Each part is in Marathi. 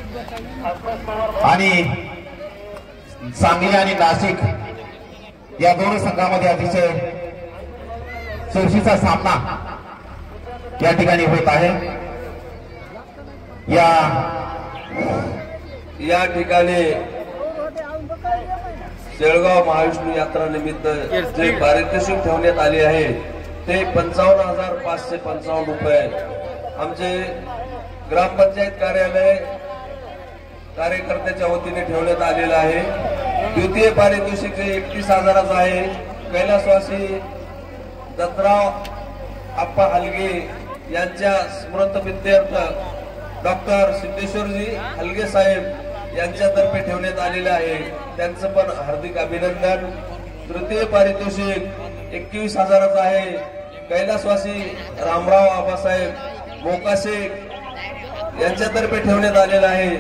आणि सांगली आणि नाशिक या दोन संघामध्ये अतिशय चुरशीचा सामना या ठिकाणी होत आहे। या ठिकाणी शेळगाव महाविष्णू यात्रा निमित्त जे पारितोषिक ठेवण्यात आले आहे ते 55,555 रुपये आमचे ग्रामपंचायत कार्यालय कार्यकर्त्याच्या वतीने ठेवण्यात आलेलं आहे। द्वितीय पारितोषिक 31,000 आहे। कैलासवासी दत्तराव आप्पा हलगे यांच्या स्मृतिप्रीत्यर्थ डॉक्टर सिद्धेश्वरजी हलगे साहेब यांच्यातर्फे ठेवण्यात आलेलं आहे, त्यांचं पण हार्दिक अभिनंदन। तृतीय पारितोषिक 21,000 आहे। कैलासवासी रामराव आबासाहेब मोकाशे यांच्यातर्फे ठेवण्यात आलेलं आहे।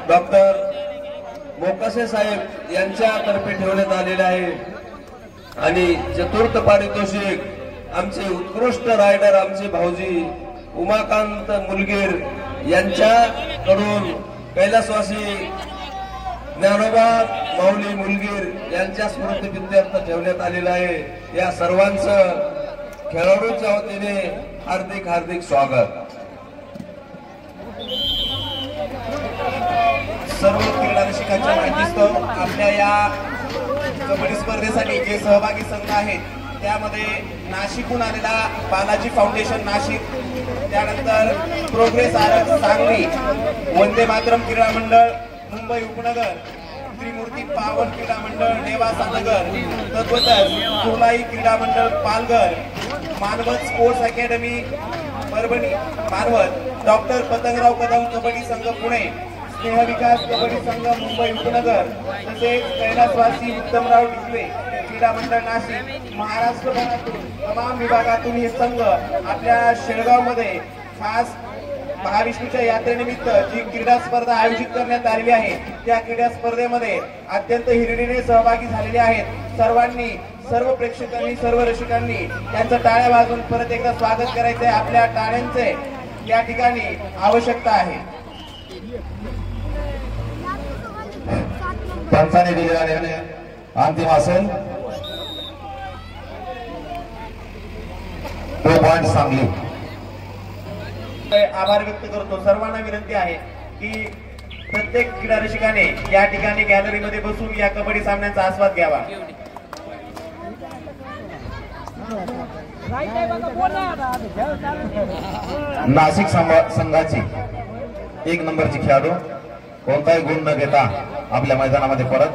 डॉक्टर मोकाशे साहेब यांच्यातर्फे ठेवण्यात आलेलं आहे। आणि चतुर्थ पारितोषिक आमचे उत्कृष्ट रायडर आमचे भाऊजी उमाकांत मुलगीर यांच्याकडून कैलासवासी ज्ञानोबा माऊली मुलगीर यांच्या स्मृतिप्रीत्यर्थ ठेवण्यात आलेलं आहे। या सर्वांचं खेळाडूंच्या वतीने हार्दिक हार्दिक स्वागत। सर्व क्रीडा रसिकांच्या माहितीस्तव आपल्या या कबड्डी स्पर्धेसाठी जे सहभागी संघ आहेत त्यामध्ये नाशिकहून आलेला बालाजी फाउंडेशन नाशिक, त्यानंतर प्रोग्रेस आरक सांगली, वंदे मातरम क्रीडा मंडळ मुंबई उपनगर, त्रिमूर्ती पावन क्रीडा मंडळ नेवासा नगर, तद्वतच कुर्लाई क्रीडा मंडळ Palghar, Manwat sports academy Parbhani Manwat, doctor Patangrao Kadam kabaddi संघ पुणे, स्नेह विकास कबड्डी संघ मुंबई उपनगर, तसेच कैलासवासी उत्तमराव डिकले क्रीडा मंडळ नाशिक, महाराष्ट्रभरातून तमाम विभागातून हे संघ आपल्या शेळगाव मध्ये खास महाविष्णूच्या यात्रेनिमित्त जी क्रीडा स्पर्धा आयोजित करण्यात आलेली आहे त्या क्रीडा स्पर्धेमध्ये अत्यंत हिरिरीने सहभागी झालेले आहेत। सर्वांनी, सर्व प्रेक्षकांनी, सर्व रसिकांनी त्यांचं टाळ्या वाजवून परत एकदा स्वागत करायचे। आपल्या टाळ्यांचे या ठिकाणी आवश्यकता आहे। पंचाने दिलेला निर्णय अंतिम असेल। 2 पॉइंट सांगली। आभार व्यक्त करतो। सर्वांना विनंती आहे की प्रत्येक क्रीडा रसिकाने या ठिकाणी गॅलरीमध्ये बसून या कबड्डी सामन्याचा आस्वाद घ्यावा। नाशिक संघाची 1 नंबरची खेळाडू कोणताही गुण न घेता आपल्या मैदानामध्ये परत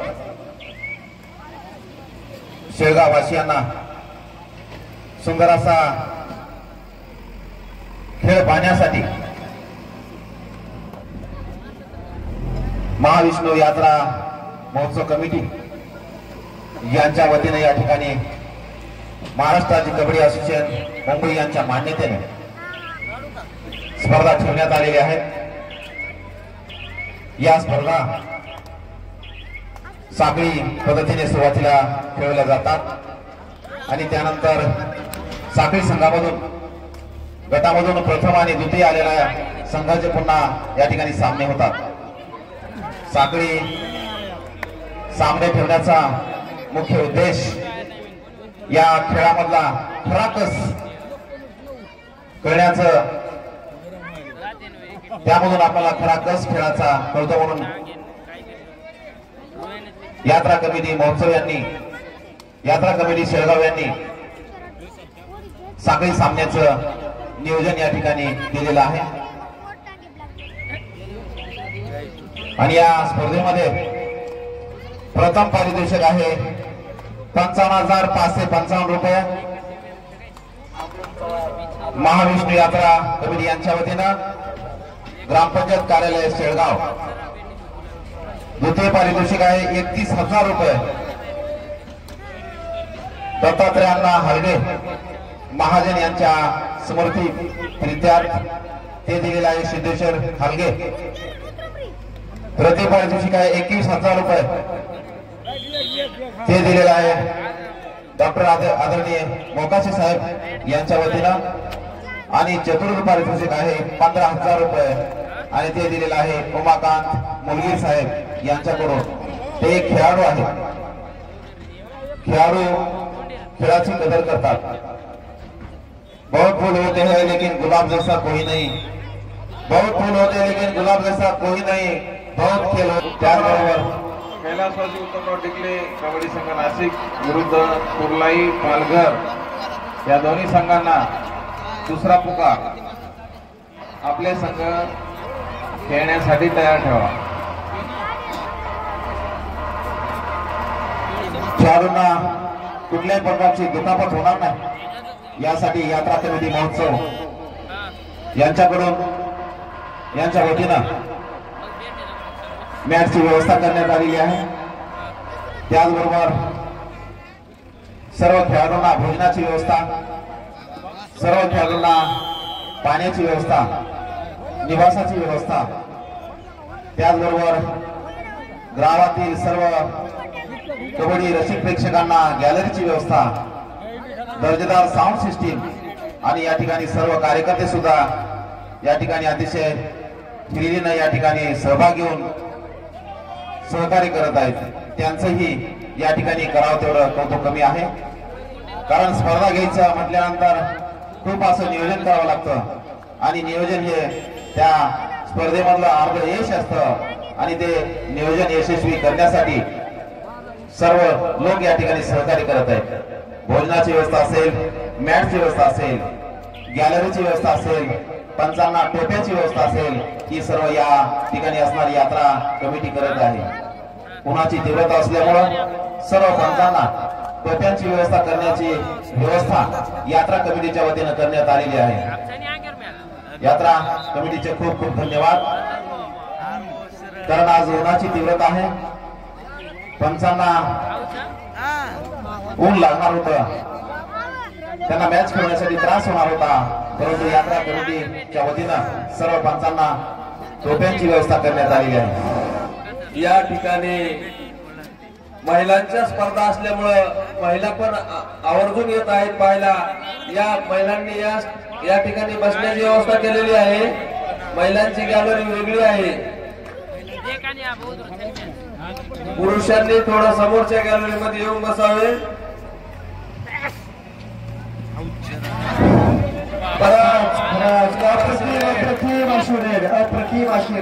शेळगाव वासियांना सुंदर असा खेळ पाहण्यासाठी महाविष्णू यात्रा महोत्सव कमिटी यांच्या वतीने या ठिकाणी महाराष्ट्र राज्य कबड्डी असोसिएशन मुंबई यांच्या मान्यतेने स्पर्धा ठेवण्यात आलेल्या आहेत। या स्पर्धा साखळी पद्धतीने सुरुवातीला खेळवल्या जातात आणि त्यानंतर साखळी संघामधून गटामधून प्रथम आणि द्वितीय आलेल्या संघाचे पुन्हा या ठिकाणी सामने होतात। साखळी सामने ठेवण्याचा मुख्य उद्देश या खेळामधला खरा कस कळण्याचं, त्यामधून आपल्याला खरा कस खेळाचा कळतो म्हणून यात्रा कमिटी महोत्सव यांनी, यात्रा कमिटी शेळगाव यांनी साखळी सामन्याचं नियोजन या ठिकाणी केलेलं आहे। आणि या स्पर्धेमध्ये प्रथम पारितोषिक आहे 55,555 रुपये महाविष्णू यात्रा कमिटी यांच्या वतीनं ग्रामपंचायत कार्यालय शेळगाव। द्वितीय पारितोषिक आहे 31,000 रुपये दत्तात्रयांना हलगे महाजन यांच्या समर्पी प्रीत्यार्थ ते दिलेला आहे सिद्धेश्वर हलगे। तृतीय पारितोषिक आहे 21,000 रुपये ते दिलेला आहे डॉक्टर आदरणीय मोकाशे साहेब यांच्या वतीनं। आणि चतुर्थ पारितोषिक आहे 15,000 रुपये आणि ते दिलेलं आहे उमाकांत मुलगीर साहेब यांच्याकडून। ते एक खेळाडू आहेत, खेळाडू खेळाची कदर करतात। बहुत फूल होते हैं लेकिन गुलाब जैसा कोई नहीं, बहुत फूल होते हैं लेकिन गुलाब जैसा कोई नहीं, बहुत खेल त्याचबरोबर कैलासवासी उत्तमराव टिकले कबड्डी संघ नाशिक विरुद्ध कुर्लाई पालघर या दोन्ही संघांना दुसरा पुकार। आपले संघ खेळण्यासाठी तयार ठेवा। खेळाडूंना कुठल्याही प्रकारची दुखापत होणार नाही यासाठी यात्रा कमिटी महोत्सव यांच्याकडून यांच्या वतीनं मॅचची व्यवस्था करण्यात आलेली आहे। त्याचबरोबर सर्व खेळाडूंना भोजनाची व्यवस्था, सर्व खेळाडूंना पाण्याची व्यवस्था, निवासाची व्यवस्था, त्याचबरोबर गावातील सर्व कबड्डी रसिक प्रेक्षकांना गॅलरीची व्यवस्था, दर्जेदार साऊंड सिस्टीम आणि या ठिकाणी सर्व कार्यकर्ते सुद्धा या ठिकाणी अतिशय हिरिरीनं या ठिकाणी सहभाग घेऊन सहकार्य करत आहेत। त्यांचंही या ठिकाणी करावं तेवढं कौतुक कमी आहे, कारण स्पर्धा घ्यायचं म्हटल्यानंतर खूप असं नियोजन करावं लागतं आणि नियोजन हे त्या स्पर्धेमधलं अर्ध यश असतं आणि ते नियोजन यशस्वी करण्यासाठी सर्व लोक या ठिकाणी सहकार्य करत आहेत। भोजनाची व्यवस्था असेल, मॅटची व्यवस्था असेल, गॅलरीची व्यवस्था असेल, पंचांना टोप्याची व्यवस्था असेल, ही सर्व या ठिकाणी असणारी यात्रा कमिटी करत आहे। उन्हाची तीव्रता असल्यामुळं सर्व पंचांना टोप्यांची व्यवस्था करण्याची व्यवस्था यात्रा कमिटीच्या वतीनं करण्यात आलेली आहे। यात्रा कमिटीचे खूप खूप धन्यवाद, कारण आज उन्हाची तीव्रता आहे, पंचांना ऊन लागणार होतं, त्यांना मॅच खेळण्यासाठी त्रास होणार होता, परंतु यात्रा कमिटीच्या वतीनं सर्व पंचांना टोप्यांची व्यवस्था करण्यात आलेली आहे। या ठिकाणी महिलांच्या स्पर्धा असल्यामुळं महिला पण आवर्जून येत आहेत पाहायला। या महिलांनी या ठिकाणी बसण्याची व्यवस्था केलेली आहे। महिलांची गॅलरी वेगळी आहे, पुरुषांनी थोडं समोरच्या गॅलरीमध्ये येऊन बसावे। अप्रतिम अशी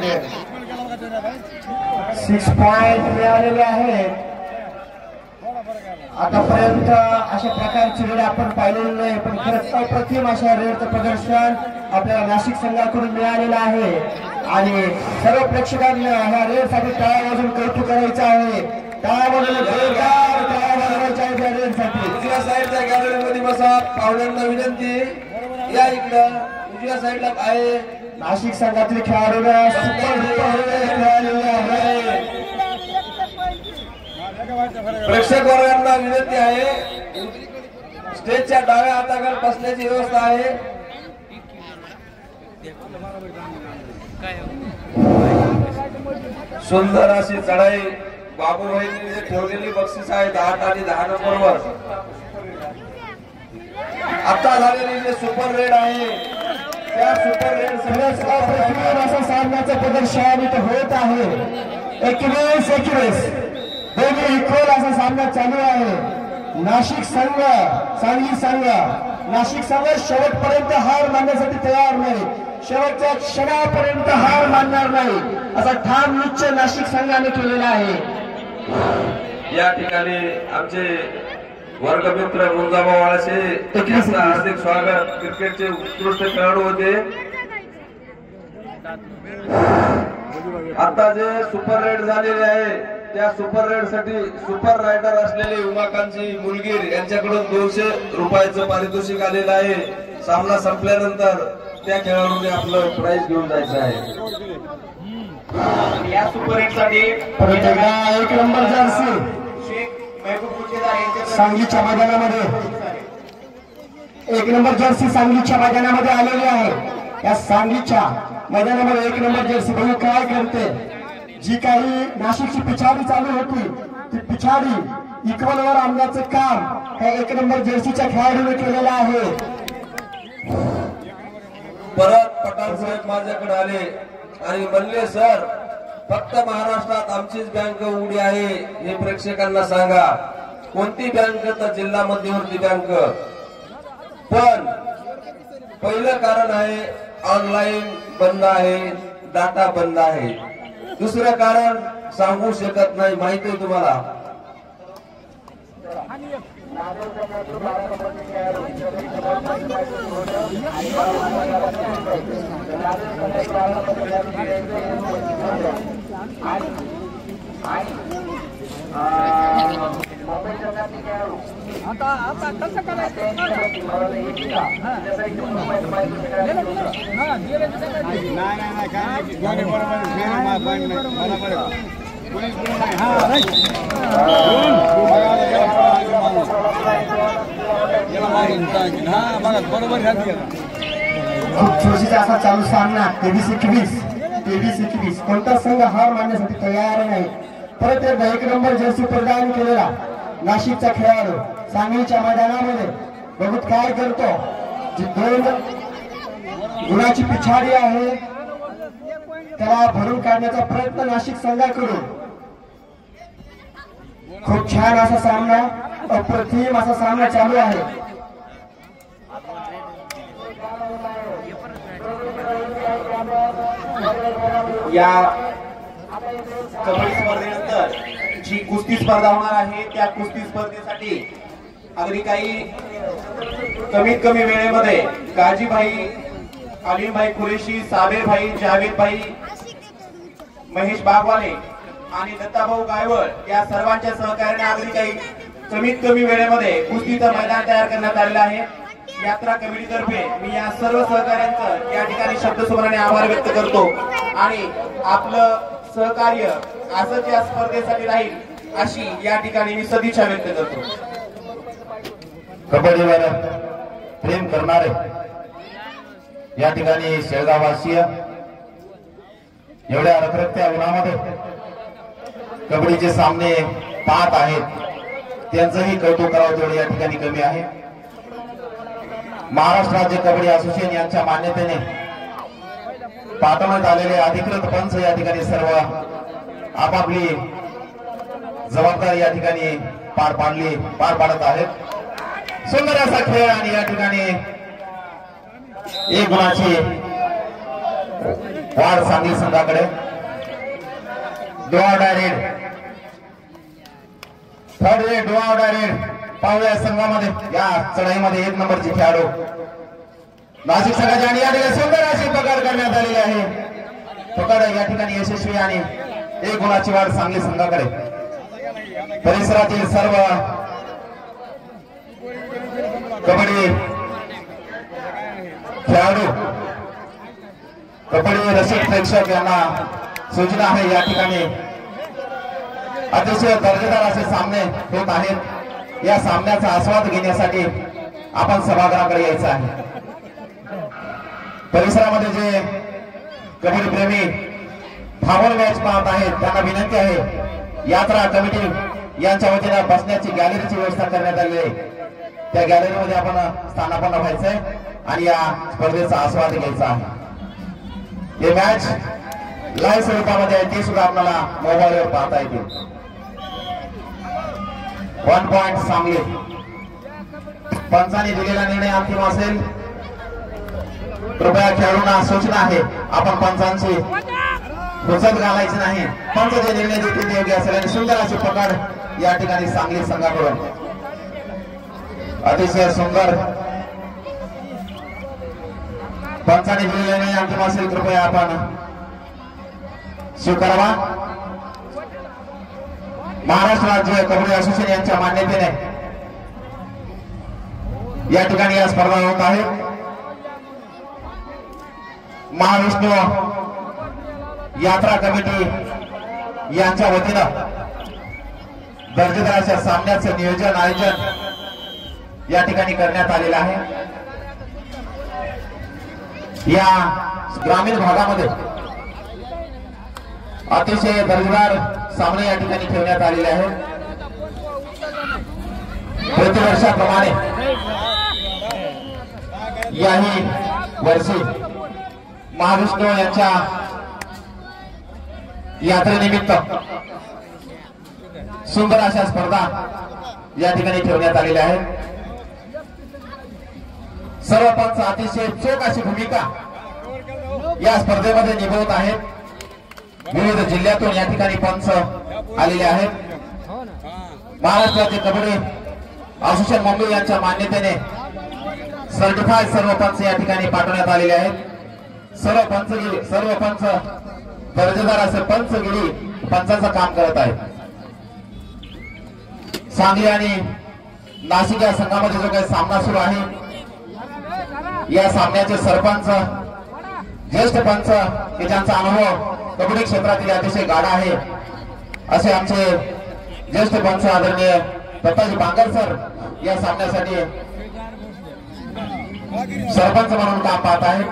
6 पॉइंट मिळालेले आहेत। आतापर्यंत अशा प्रकारची रेड आपण पाहिलेली नाही, पण खरंच अप्रतिम अशा रेडचं प्रदर्शन आपल्याला नाशिक संघाकडून मिळालेलं आहे आणि सर्व प्रेक्षकांना ह्या रेडसाठी टाळ्या वाजवून कौतुक करायचं आहे। टाळ्या वाजवून रेडसाठी उजव्या साईडच्या गॅलरीमध्ये बसा। पाहुण्यांना विनंती, या इकडं उजव्या साईडला आहे। नाशिक संघातील खेळाडूंना खेळालेले आहे। प्रेक्षक वर्गांना विनंती आहे, स्टेजच्या डाव्या हाताकडे बसण्याची व्यवस्था आहे। सुंदर अशी चढाई बाबूभाईंनी ठेवलेली बक्षीस आहे 10 आणि 10 नंबरवर। आता झालेली जे सुपर रेड आहे त्या सुपर रेड असं सामन्याचं प्रदर्शन इथे होत आहे। 21-21 दोन्ही इक्वल असा सामना चालू आहे। नाशिक संघ, सांगली संघ, नाशिक संघ शेवटपर्यंत हार मानण्यासाठी तयार नाही, शेवटच्या क्षणापर्यंत हार मानणार नाही असा ठाम निश्चय नाशिक संघाने केलेला आहे। या ठिकाणी आमचे वर्गमित्र मुंजाबा वाळसे यांचं हार्दिक स्वागत। क्रिकेटचे उत्कृष्ट खेळाडू होते। आता जे सुपर रेड झालेले आहे त्या सुपर रेड साठी सुपर रायडर असलेले उमाकांतजी मुलगीर यांच्याकडून 200 रुपयाचं पारितोषिक आलेलं आहे। सामना संपल्यानंतर त्या खेळाडूने आपलं प्राइज घेऊन जायचं आहे। या सुपर रेड साठी 1 नंबर जर्सी सांगलीच्या मैदानामध्ये 1 नंबर जर्सी सांगलीच्या मैदानामध्ये आलेली आहे। या सांगलीच्या मैदानामध्ये 1 नंबर जर्सी बघू काय करते। जी काही नाशिकची पिछाडी चालू होती ती पिछाडी इक्वलवर आणण्याचं काम ह्या 1 नंबर जर्सीच्या खेळाडूने केलेलं आहे। परत पठाण साहेब माझ्याकडे आले आणि म्हणले सर फक्त महाराष्ट्रात आमचीच बँक उघडी आहे हे प्रेक्षकांना सांगा. कोणती बँक? तर जिल्हा मध्यवर्ती बँक. पण पहिलं कारण आहे ऑनलाईन बंद आहे, डाटा बंद आहे. दुसरं कारण सांगू शकत नाही, माहिती आहे तुम्हाला. आता कसं करायचं? खूप चुरशीचा असा चालू सामना 23-21 कोणता संघ हार मानण्यासाठी तयार नाही. परत एकदा 1 नंबर जर्सी प्रदान केलेला नाशिकचा खेळाडू सांगलीच्या मैदानामध्ये बघूत काय करतो. जी 2 गुणाची पिछाडी आहे त्याला भरून काढण्याचा प्रयत्न नाशिक संघाकडून. खूप छान असा सामना, अप्रतिम असा सामना चालू आहे. या कबड्डी स्पर्धेनंतर जी कुस्ती स्पर्धा होणार आहे त्या कुस्ती स्पर्धेसाठी अगदी काही कमीत कमी वेळेमध्ये काजीभाई, अलीमभाई कुरेशी, साबेरभाई, जावेदभाई, महेश बागवाले आणि दत्ताभाऊ गायवळ या सर्वांच्या सहकार्याने अगदी काही कमीत कमी वेळेमध्ये कुस्तीचं मैदान तयार करण्यात आलेलं आहे. यात्रा कमिटीतर्फे मी या सर्व सहकार्यांचं या ठिकाणी शब्दसुमराने आभार व्यक्त करतो आणि आपलं सहकार्य असंच या स्पर्धेसाठी राहील अशी या ठिकाणी मी सदिच्छा व्यक्त करतो. कबड्डीवर प्रेम करणारे या ठिकाणी शेळगाववासीय एवढ्या रखरखत्या उन्हामध्ये कबड्डीचे सामने पाहत आहेत त्यांचंही कौतुक करावं तेवढे या ठिकाणी कमी आहे. महाराष्ट्र राज्य कबड्डी असोसिएशन यांच्या मान्यतेने पाठवण्यात आलेले अधिकृत पंच या ठिकाणी सर्व आपापली जबाबदारी या ठिकाणी पार पाडत आहेत. सुंदर असा खेळ आणि या ठिकाणी 1 गुणाची वाढ सांगली संघाकडे. डोआ डायरेक्ट थर्ड रेड डोआ डायरेक्ट पाहूया संघामध्ये या चढाईमध्ये 1 नंबरची खेळाडू नाशिक संघाची आणि या ठिकाणी सुंदर अशी पकड करण्यात आलेली आहे. पकड या ठिकाणी यशस्वी आणि 1 गुणाची वाढ सांगली संघाकडे. परिसरातील सर्व कबड्डी खेळाडू, कबड्डी रसिक प्रेक्षक यांना सूचना आहे या ठिकाणी अतिशय दर्जेदार असे सामने होत आहेत. या सामन्याचा आस्वाद घेण्यासाठी आपण सभागृहाकडे यायचं आहे. परिसरामध्ये जे कबड्डी प्रेमी थांबून मॅच पाहत आहेत त्यांना विनंती आहे यात्रा कमिटी यांच्या वतीने बसण्याची गॅलरीची व्यवस्था करण्यात आली आहे. त्या गॅलरीमध्ये आपण स्थानापन्न व्हायचंय आणि या स्पर्धेचा आस्वाद घ्यायचा आहे. हे मॅच लाईव्ह स्वरूपामध्ये आहे ते सुद्धा आपल्याला मोबाईलवर पाहता येतील. 1 पॉइंट सांगली. पंचांनी दिलेला निर्णय अंतिम असेल. कृपया खेळाडूंना सूचना आहे आपण पंचांची हुसत घालायची नाही. पंच जे निर्णय देतील ते योग्य असेल आणि सुंदर अशी पकड या ठिकाणी सांगली संघाकडून अतिशय सुंदर. पंचांनी दिलेला निर्णय अंतिम असेल कृपया आपण स्वीकारावा. महाराष्ट्र राज्य कबड्डी असोसिएशन यांच्या मान्यतेने या ठिकाणी या स्पर्धा होत आहेत. महाविष्णू यात्रा कमिटी यांच्या वतीनं दर्जेदार अशा सामन्याचं नियोजन आयोजन या ठिकाणी करण्यात आलेलं आहे. या ग्रामीण भागामध्ये अतिशय दर्जेदार सामने या ठिकाणी ठेवण्यात आलेले आहेत. प्रतिवर्षाप्रमाणे याही वर्षी महाविष्णू यांच्या यात्रेनिमित्त सुंदर अशा स्पर्धा या ठिकाणी ठेवण्यात आलेल्या आहेत. सर्व पंच अतिशय चोख अशी भूमिका या स्पर्धेमध्ये निभवत आहेत. विविध जिल्ह्यातून या ठिकाणी पंच आलेले आहेत. महाराष्ट्राचे कबड्डी असोसिएशन मुंबई यांच्या मान्यतेने सर्टिफाईड सर्व पंच या ठिकाणी पाठवण्यात आलेले आहेत. सर्व पंच दर्जेदार असे पंचगिरी पंचांचं काम करत आहेत. सांगली आणि नाशिक या संघामध्ये जो काही सामना सुरू आहे या सामन्याचे सरपंच ज्येष्ठ पंच की ज्यांचा अनुभव कबड्डी क्षेत्रातील अतिशय गाढा आहे असे आमचे ज्येष्ठ पंच आदरणीय दत्ताजी बांगर सर या सामन्यासाठी सरपंच म्हणून काम पाहत आहेत.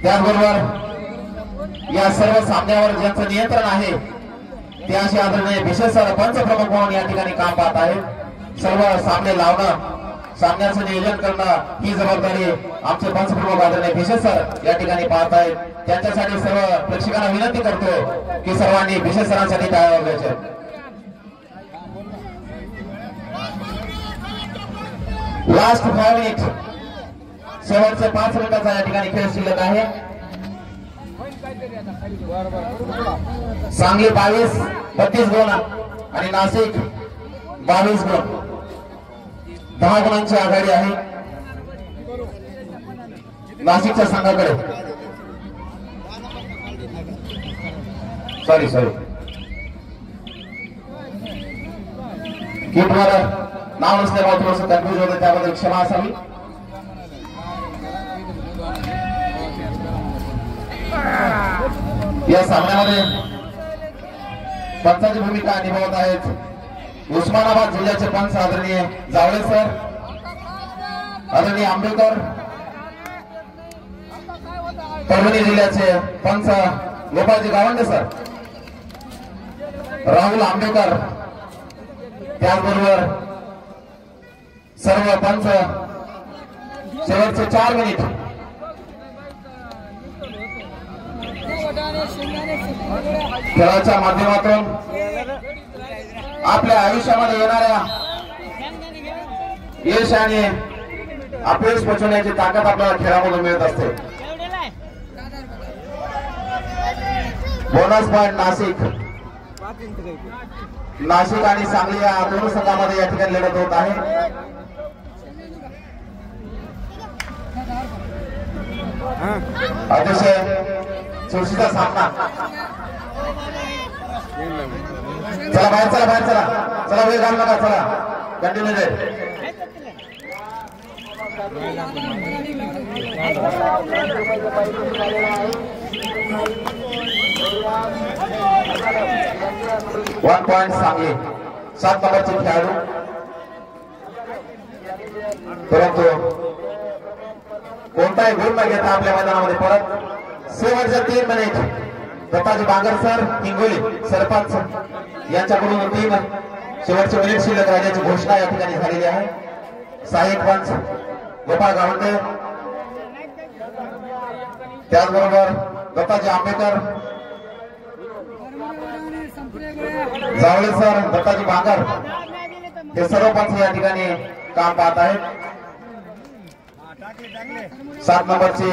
त्याचबरोबर या सर्व सामन्यावर ज्यांचं नियंत्रण आहे ते असे आदरणीय विशेष सर पंच प्रमुख म्हणून या ठिकाणी काम पाहत आहेत. सर्व सामने लावणं सामन्याचं नियोजन करणं ही जबाबदारी आमचे पंच प्रमुख आदरणीय विशेष सर या ठिकाणी पाहत आहेत. त्यांच्यासाठी सर्व प्रेक्षकांना विनंती करतो की सर्वांनी विशेष सरांसाठी टाळ्या वाजवायच्या. लास्ट 5 मिनिट शेवटचे 5 मिनिटाचा या ठिकाणी खेळ शिल्लक आहे. सांगली 32 गुण आणि नाशिक 22 गुण 10 गुणांची आघाडी आहे नाशिकच्या संघाकडे. सॉरी किटवर नाव नसल्यामुळे थोडंसं कन्फ्युज होतं त्याबद्दल क्षमा असावी. या सामन्यामध्ये पंचाची भूमिका निभावत आहेत उस्मानाबाद जिल्ह्याचे पंच आदरणीय जावळे सर, आदरणीय आंबेकर. परभणी जिल्ह्याचे पंच गोपाळजी गावंडे सर, राहुल आंबेकर. त्याचबरोबर सर्व पंच शेवटचे 4 मिनिट खेळाच्या माध्यमातून आपल्या आयुष्यामध्ये येणाऱ्या यश आणि अपयश पोचवण्याची ताकद आपल्याला खेळामधून मिळत असते. बोनस पॉइंट नाशिक आणि सांगली या दोन संघामध्ये या ठिकाणी लढत होत आहे. अतिशय चुरशीचा सामना. चला बाहेर चला वेळ घालू नका. चला continue they. One point Sangli 7 नंबरचे खेळाडू. परंतु कोणताही गुण न घेता आपल्या मैदानामध्ये परत शेवटच्या 3 मिनिट दत्ताजी बांगर सर हिंगोली सरपंच यांच्याकडून 3 शेवटचे मिनिट शिल्लक राहिल्याची घोषणा या ठिकाणी झालेली आहे. सहाय्यक पंच गोपाळ गावंडे, त्याचबरोबर दत्ताजी आंबेकर, जावळे सर, दत्ताजी बांगर हे सर्व पंच या ठिकाणी काम पाहत आहेत. 7 नंबरचे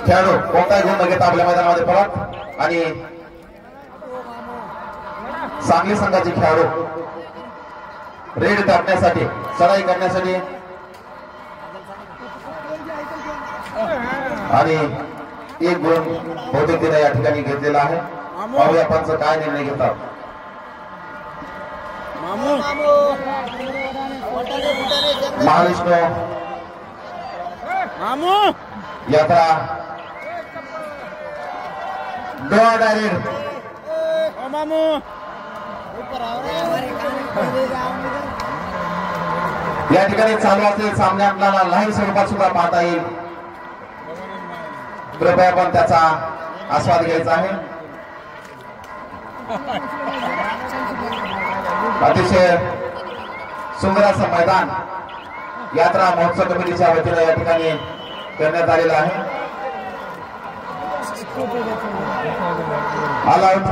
खेळाडू कोणताही गुण न घेता आपल्या मैदानामध्ये परत आणि सांगली संघाचे खेळाडू रेड टाकण्यासाठी चढाई करण्यासाठी आणि 1 गुण बहुतेक तिने या ठिकाणी घेतलेला आहे. पाहूया पंच काय निर्णय घेतात. महाविष्णू यात्रा डोळा डायरेक्ट या ठिकाणी चालू असलेले सामने आपल्याला लाईव्ह स्वरूपात सुद्धा पाहता येईल. कृपया पण त्याचा आस्वाद घ्यायचा आहे. अतिशय सुंदर असं मैदान यात्रा महोत्सव कमिटीच्या वतीने या ठिकाणी करण्यात आलेलं आहे. All out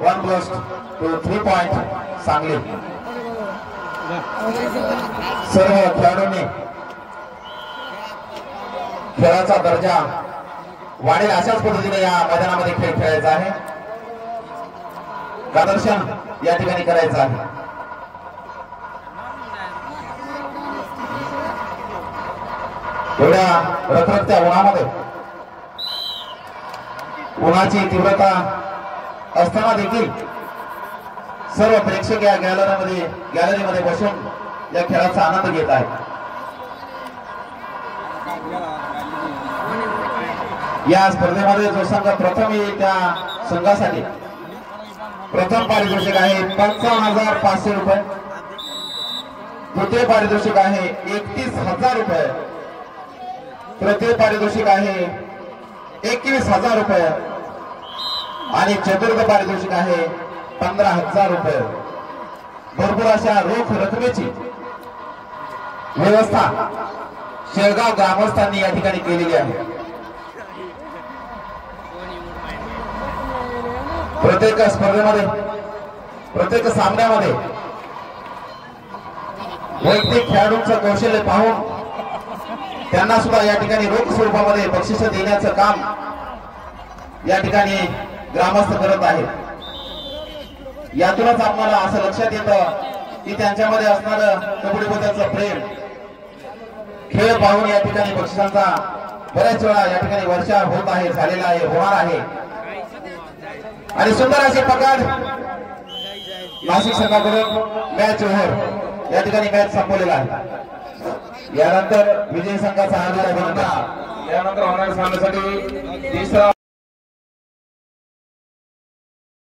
1+2 3 point Sangli. सर्व खेळाडूंनी खेळाचा दर्जा वाढेल अशाच पद्धतीने या मैदानामध्ये खेळ खेळायचा आहे. प्रदर्शन या ठिकाणी करायचं आहे. एवढ्या रखरखत्या उन्हामध्ये उन्हाची तीव्रता असताना देखील सर्व प्रेक्षक या गॅलरीमध्ये बसून या खेळाचा आनंद घेत आहेत. या स्पर्धेमध्ये जो संघ प्रथम येईल त्या संघासाठी प्रथम पारितोषिक आहे 55,500 रुपये. द्वितीय पारितोषिक आहे 31,000 रुपये. तृतीय पारितोषिक आहे 21,000 रुपये आणि चतुर्थ पारितोषिक आहे 15,000 रुपये. भरपूर अशा रोख रकमेची व्यवस्था शेळगाव ग्रामस्थांनी या ठिकाणी केलेली आहे. प्रत्येक स्पर्धेमध्ये प्रत्येक सामन्यामध्ये वैयक्तिक खेळाडूंचं कौशल्य पाहून त्यांना सुद्धा या ठिकाणी रोख स्वरूपामध्ये बक्षीस देण्याचं काम या ठिकाणी ग्रामस्थ करत आहेत. यातूनच आपल्याला असं लक्षात येतं की त्यांच्यामध्ये असणारं कबड्डीबद्दलचं प्रेम खेळ पाहून या ठिकाणी बक्षिसांचा बऱ्याच वेळा या ठिकाणी वर्षा होत आहे, झालेला आहे, होणार आहे. आणि सुंदर असे पकड नाशिक संघाकडून मॅच ओव्हर या ठिकाणी मॅच संपवलेला आहे. यानंतर विजय संघाचा हार्दिक अभिनंदन. यानंतर होणाऱ्या सामन्यासाठी तिसरा